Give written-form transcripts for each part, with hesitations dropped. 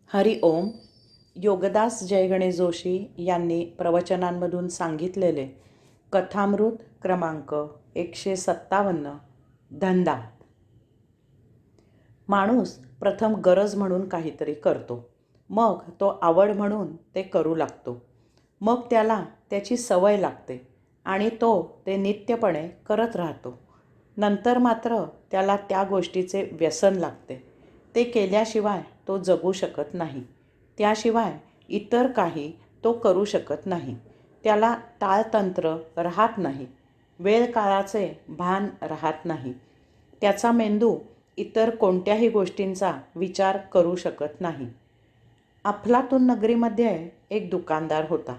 हरि ओम. योगदास जय गणेश जोशी यांनी प्रवचनांमधून सांगितलेले कथामृत क्रमांक 157 धंदा. माणूस प्रथम गरज म्हणून काहीतरी करतो, मग तो आवड म्हणून ते करू लागतो, मग त्याला त्याची सवय लागते आणि तो ते नित्यपणे करत राहतो. नंतर मात्र त्याला त्या गोष्टीचे व्यसन लागते. ते केल्याशिवाय तो जगू शकत नाही. त्याशिवाय इतर काही तो करू शकत नाही. त्याला ताळतंत्र राहत नाही. वेळ काळाचे भान राहत नाही. त्याचा मेंदू इतर कोणत्याही गोष्टींचा विचार करू शकत नाही. अफलातून नगरीमध्ये एक दुकानदार होता.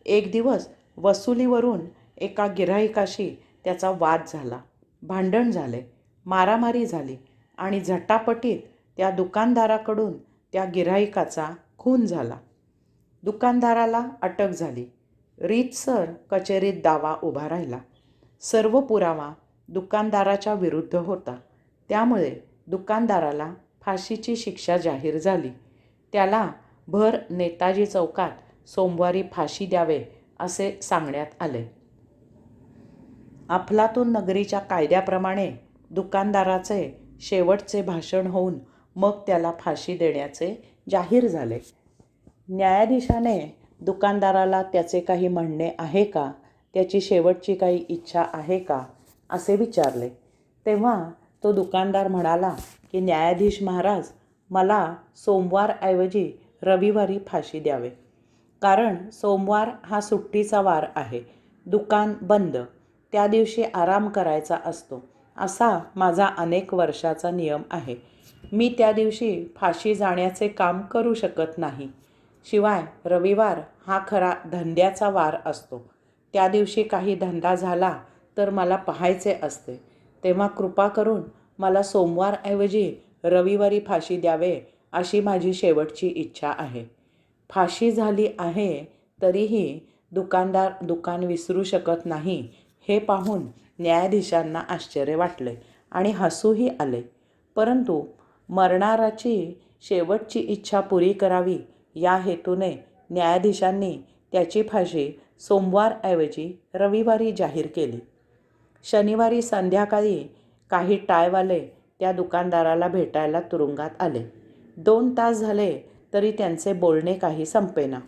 एक दिवस वसुलीवरून एका गिऱ्हाईकाशी त्याचा वाद झाला. भांडण झाले, मारामारी झाली आणि झटापटीत त्या दुकानदाराकडून त्या गिऱ्हाईकाचा खून झाला. दुकानदाराला अटक झाली. रीतसर कचेरीत दावा उभा राहिला. सर्व पुरावा दुकानदाराच्या विरुद्ध होता. त्यामुळे दुकानदाराला फाशीची शिक्षा जाहीर झाली. त्याला भर नेताजी चौकात सोमवारी फाशी द्यावे असे सांगण्यात आले. अफलातून नगरीच्या कायद्याप्रमाणे दुकानदाराचे शेवटचे भाषण होऊन मग त्याला फाशी देण्याचे जाहीर झाले. न्यायाधीशाने दुकानदाराला त्याचे काही म्हणणे आहे का, त्याची शेवटची काही इच्छा आहे का असे विचारले. तेव्हा तो दुकानदार म्हणाला की न्यायाधीश महाराज, मला सोमवारऐवजी रविवारी फाशी द्यावे, कारण सोमवार हा सुट्टीचा वार आहे. दुकान बंद, त्या दिवशी आराम करायचा असतो, असा माझा अनेक वर्षाचा नियम आहे. मी त्या दिवशी फाशी जाण्याचे काम करू शकत नाही. शिवाय रविवार हा खरा धंद्याचा वार असतो. त्या दिवशी काही धंदा झाला तर मला पाहायचे असते. तेव्हा कृपा करून मला सोमवारऐवजी रविवारी फाशी द्यावे अशी माझी शेवटची इच्छा आहे. फाशी झाली आहे तरीही दुकानदार दुकान विसरू शकत नाही हे पाहून न्यायाधीशांना आश्चर्य वाटले आणि हसूही आले. परंतु मरणाराची शेवटची इच्छा पुरी करावी या हेतूने न्यायाधीशांनी त्याची फाशी सोमवारऐवजी रविवारी जाहीर केली. शनिवारी संध्याकाळी काही टाळवाले त्या दुकानदाराला भेटायला तुरुंगात आले. 2 तास झाले तरी त्यांचे बोलणे काही संपेना.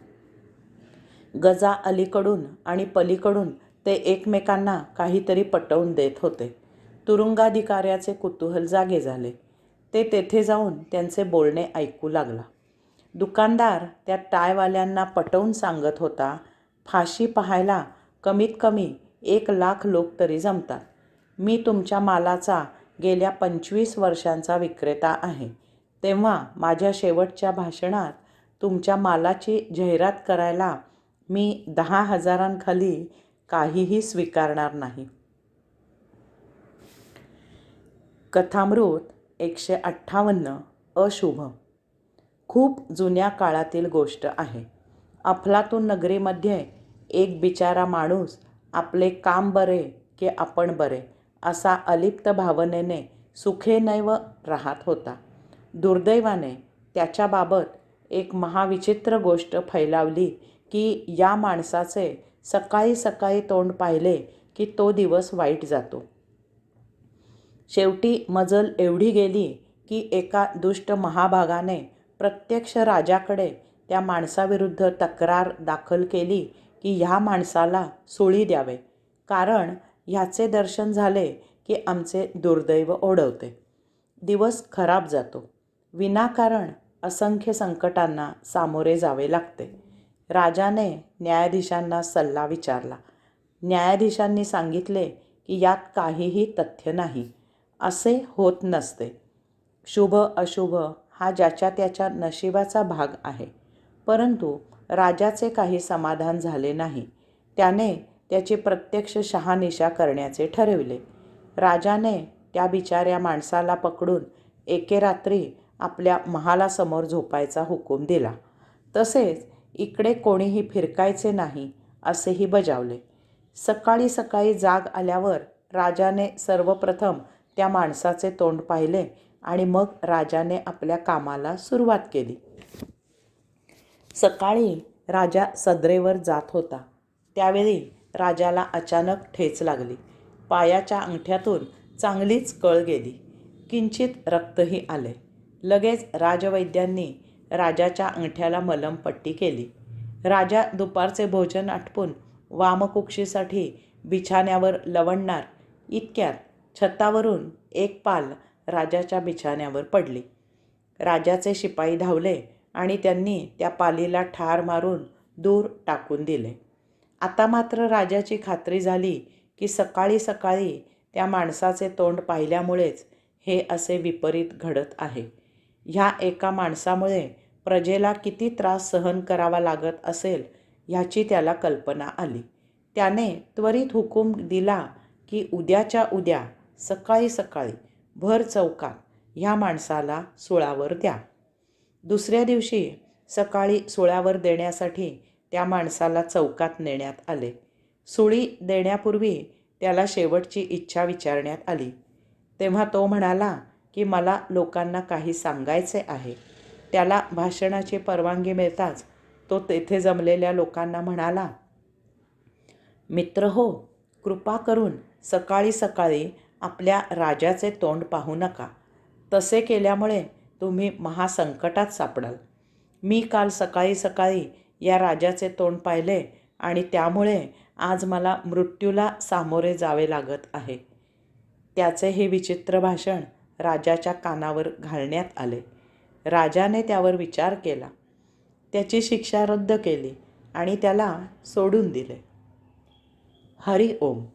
गजा अलीकडून आणि पलीकडून ते एकमेकांना काहीतरी पटवून देत होते. तुरुंगाधिकाऱ्याचे कुतूहल जागे झाले. ते तेथे जाऊन त्यांचे बोलणे ऐकू लागला. दुकानदार त्या टाळवाल्यांना पटवून सांगत होता, फाशी पाहायला कमीत कमी 1,00,000 लोक तरी जमतात. मी तुमच्या मालाचा गेल्या 25 वर्षांचा विक्रेता आहे. तेव्हा माझ्या शेवटच्या भाषणात तुमच्या मालाची जाहिरात करायला मी 10,000खाली काहीही स्वीकारणार नाही. कथामृत 158 अशुभ. खूप जुन्या काळातील गोष्ट आहे. अफलातून नगरीमध्ये एक बिचारा माणूस आपले काम बरे की आपण बरे असा अलिप्त भावनेने सुखेनैव राहत होता. दुर्दैवाने त्याच्याबाबत एक महाविचित्र गोष्ट फैलावली की या माणसाचे सकाळी सकाळी तोंड पाहिले की तो दिवस वाईट जातो. शेवटी मजल एवढी गेली की एका दुष्ट महाभागाने प्रत्यक्ष राजाकडे त्या माणसाविरुद्ध तक्रार दाखल केली की ह्या माणसाला सुळी द्यावे, कारण ह्याचे दर्शन झाले की आमचे दुर्दैव ओढवते. दिवस खराब जातो. विनाकारण असंख्य संकटांना सामोरे जावे लागते. राजाने न्यायाधीशांना सल्ला विचारला. न्यायाधीशांनी सांगितले की यात काहीही तथ्य नाही. असे होत नसते. शुभ अशुभ हा ज्याच्या त्याच्या नशिबाचा भाग आहे. परंतु राजाचे काही समाधान झाले नाही. त्याने त्याची प्रत्यक्ष शहानिशा करण्याचे ठरविले. राजाने त्या बिचाऱ्या माणसाला पकडून एके रात्री आपल्या महालासमोर झोपायचा हुकूम दिला. तसेच इकडे कोणीही फिरकायचे नाही असेही बजावले. सकाळी सकाळी जाग आल्यावर राजाने सर्वप्रथम त्या माणसाचे तोंड पाहिले आणि मग राजाने आपल्या कामाला सुरुवात केली. सकाळी राजा सदरेवर जात होता. त्यावेळी राजाला अचानक ठेच लागली. पायाच्या अंगठ्यातून चांगलीच कळ गेली. किंचित रक्तही आले. लगेच राजवैद्यांनी राजाच्या अंगठ्याला मलमपट्टी केली. राजा दुपारचे भोजन आटपून वामकुक्षीसाठी बिछाण्यावर लवणणार इतक्यात छतावरून एक पाल राजाच्या बिछाण्यावर पडली. राजाचे शिपाई धावले आणि त्यांनी त्या पालीला ठार मारून दूर टाकून दिले. आता मात्र राजाची खात्री झाली की सकाळी सकाळी त्या माणसाचे तोंड पाहिल्यामुळेच हे असे विपरीत घडत आहे. ह्या एका माणसामुळे प्रजेला किती त्रास सहन करावा लागत असेल ह्याची त्याला कल्पना आली. त्याने त्वरित हुकूम दिला की उद्याच्या उद्या सकाळी सकाळी भर चौकात ह्या माणसाला सुळावर द्या. दुसऱ्या दिवशी सकाळी सुळावर देण्यासाठी त्या माणसाला चौकात नेण्यात आले. सुळी देण्यापूर्वी त्याला शेवटची इच्छा विचारण्यात आली. तेव्हा तो म्हणाला की मला लोकांना काही सांगायचे आहे. त्याला भाषणाची परवानगी मिळताच तो तेथे जमलेल्या लोकांना म्हणाला, मित्र हो, कृपा करून सकाळी सकाळी आपल्या राजाचे तोंड पाहू नका. तसे केल्यामुळे तुम्ही महासंकटात सापडाल. मी काल सकाळी सकाळी या राजाचे तोंड पाहिले आणि त्यामुळे आज मला मृत्यूला सामोरे जावे लागत आहे. त्याचे हे विचित्र भाषण राजाच्या कानावर घालण्यात आले. राजाने त्यावर विचार केला. त्याची शिक्षा रद्द केली आणि त्याला सोडून दिले. हरी ओम.